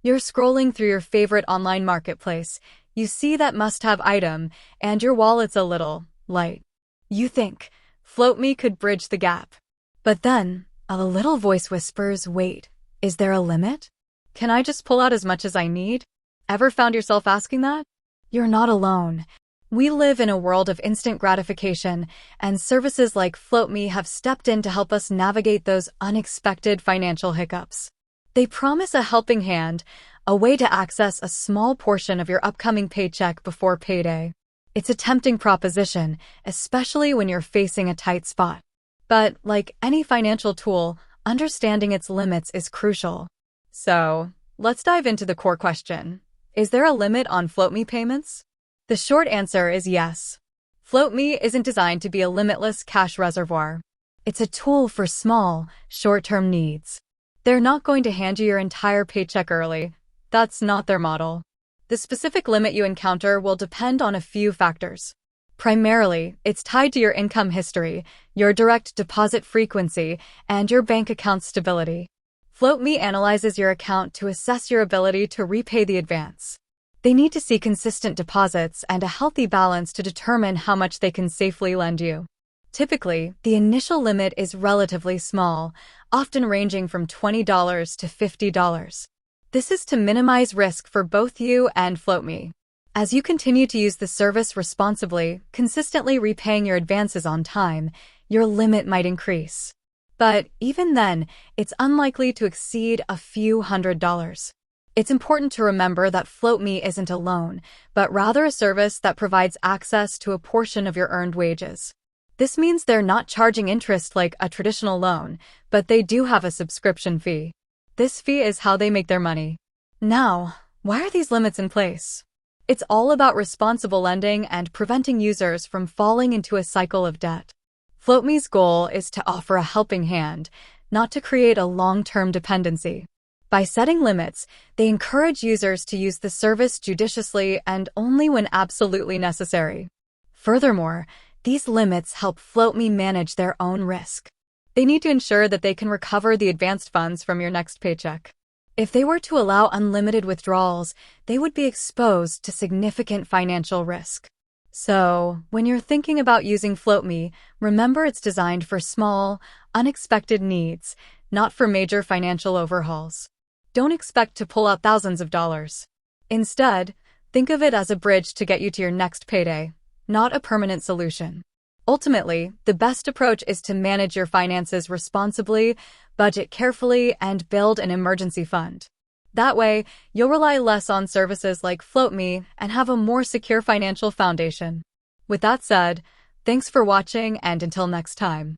You're scrolling through your favorite online marketplace. You see that must-have item, and your wallet's a little light. You think, floatme could bridge the gap. But then, a little voice whispers, wait, is there a limit? Can I just pull out as much as I need? Ever found yourself asking that? You're not alone. We live in a world of instant gratification, and services like floatme have stepped in to help us navigate those unexpected financial hiccups. They promise a helping hand, a way to access a small portion of your upcoming paycheck before payday. It's a tempting proposition, especially when you're facing a tight spot. But, like any financial tool, understanding its limits is crucial. So, let's dive into the core question. Is there a limit on floatme payments? The short answer is yes. Floatme isn't designed to be a limitless cash reservoir. It's a tool for small, short-term needs. They're not going to hand you your entire paycheck early. That's not their model. The specific limit you encounter will depend on a few factors. Primarily, it's tied to your income history, your direct deposit frequency, and your bank account stability. Floatme analyzes your account to assess your ability to repay the advance. They need to see consistent deposits and a healthy balance to determine how much they can safely lend you. Typically, the initial limit is relatively small, often ranging from $20 to $50. This is to minimize risk for both you and floatme. As you continue to use the service responsibly, consistently repaying your advances on time, your limit might increase. But even then, it's unlikely to exceed a few $100s. It's important to remember that floatme isn't a loan, but rather a service that provides access to a portion of your earned wages. This means they're not charging interest like a traditional loan, but they do have a subscription fee. This fee is how they make their money. Now, why are these limits in place? It's all about responsible lending and preventing users from falling into a cycle of debt. Floatme's goal is to offer a helping hand, not to create a long-term dependency. By setting limits, they encourage users to use the service judiciously and only when absolutely necessary. Furthermore, these limits help floatme manage their own risk. They need to ensure that they can recover the advanced funds from your next paycheck. If they were to allow unlimited withdrawals, they would be exposed to significant financial risk. So, when you're thinking about using floatme, remember it's designed for small, unexpected needs, not for major financial overhauls. Don't expect to pull out thousands of dollars. Instead, think of it as a bridge to get you to your next payday, not a permanent solution. Ultimately, the best approach is to manage your finances responsibly, budget carefully, and build an emergency fund. That way, you'll rely less on services like floatme and have a more secure financial foundation. With that said, thanks for watching, and until next time.